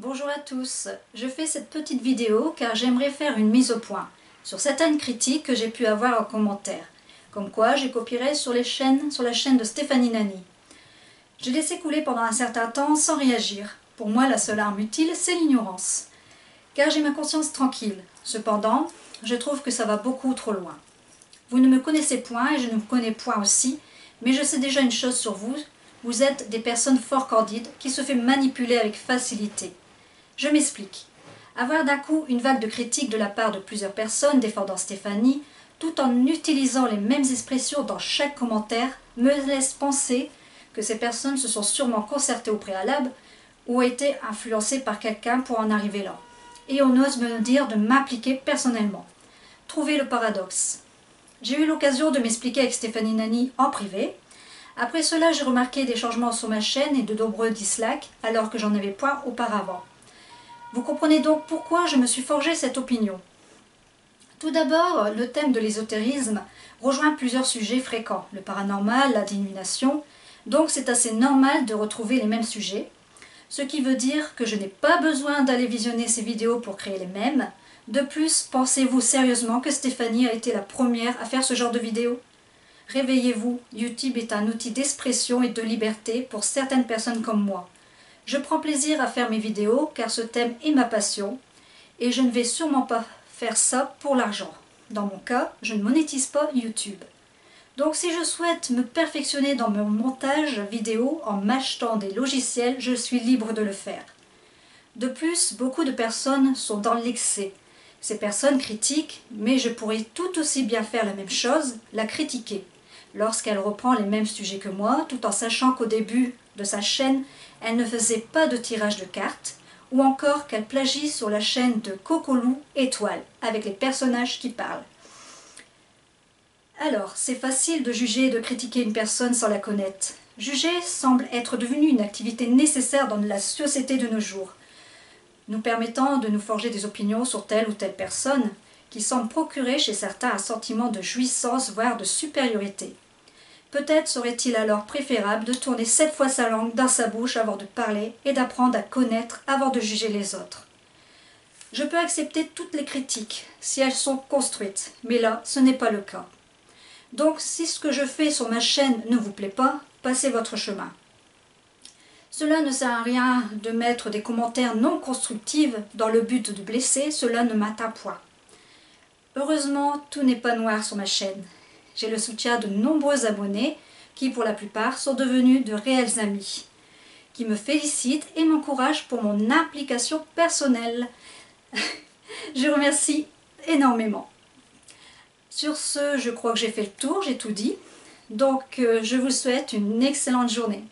Bonjour à tous, je fais cette petite vidéo car j'aimerais faire une mise au point sur certaines critiques que j'ai pu avoir en commentaire, comme quoi j'ai copierai sur la chaîne de Stéphanie Nani. J'ai laissé couler pendant un certain temps sans réagir. Pour moi, la seule arme utile, c'est l'ignorance, car j'ai ma conscience tranquille. Cependant, je trouve que ça va beaucoup trop loin. Vous ne me connaissez point et je ne vous connais point aussi, mais je sais déjà une chose sur vous, vous êtes des personnes fort candides qui se fait manipuler avec facilité. Je m'explique. Avoir d'un coup une vague de critiques de la part de plusieurs personnes défendant Stéphanie, tout en utilisant les mêmes expressions dans chaque commentaire, me laisse penser que ces personnes se sont sûrement concertées au préalable ou ont été influencées par quelqu'un pour en arriver là. Et on ose me dire de m'appliquer personnellement. Trouvez le paradoxe. J'ai eu l'occasion de m'expliquer avec Stéphanie Nani en privé. Après cela, j'ai remarqué des changements sur ma chaîne et de nombreux dislikes, alors que j'en avais point auparavant. Vous comprenez donc pourquoi je me suis forgé cette opinion. Tout d'abord, le thème de l'ésotérisme rejoint plusieurs sujets fréquents, le paranormal, la divination, donc c'est assez normal de retrouver les mêmes sujets, ce qui veut dire que je n'ai pas besoin d'aller visionner ces vidéos pour créer les mêmes. De plus, pensez-vous sérieusement que Stéphanie a été la première à faire ce genre de vidéos? Réveillez-vous, YouTube est un outil d'expression et de liberté pour certaines personnes comme moi. Je prends plaisir à faire mes vidéos car ce thème est ma passion et je ne vais sûrement pas faire ça pour l'argent. Dans mon cas, je ne monétise pas YouTube. Donc si je souhaite me perfectionner dans mon montage vidéo en m'achetant des logiciels, je suis libre de le faire. De plus, beaucoup de personnes sont dans l'excès. Ces personnes critiquent, mais je pourrais tout aussi bien faire la même chose, la critiquer, lorsqu'elle reprend les mêmes sujets que moi, tout en sachant qu'au début de sa chaîne, elle ne faisait pas de tirage de cartes, ou encore qu'elle plagie sur la chaîne de Cocolou Étoile, avec les personnages qui parlent. Alors, c'est facile de juger et de critiquer une personne sans la connaître. Juger semble être devenu une activité nécessaire dans la société de nos jours, nous permettant de nous forger des opinions sur telle ou telle personne, qui semble procurer chez certains un sentiment de jouissance, voire de supériorité. Peut-être serait-il alors préférable de tourner 7 fois sa langue dans sa bouche avant de parler et d'apprendre à connaître avant de juger les autres. Je peux accepter toutes les critiques, si elles sont construites, mais là, ce n'est pas le cas. Donc, si ce que je fais sur ma chaîne ne vous plaît pas, passez votre chemin. Cela ne sert à rien de mettre des commentaires non constructifs dans le but de blesser, cela ne m'atteint point. Heureusement, tout n'est pas noir sur ma chaîne. J'ai le soutien de nombreux abonnés qui, pour la plupart, sont devenus de réels amis, qui me félicitent et m'encouragent pour mon implication personnelle. Je remercie énormément. Sur ce, je crois que j'ai fait le tour, j'ai tout dit. Donc, je vous souhaite une excellente journée.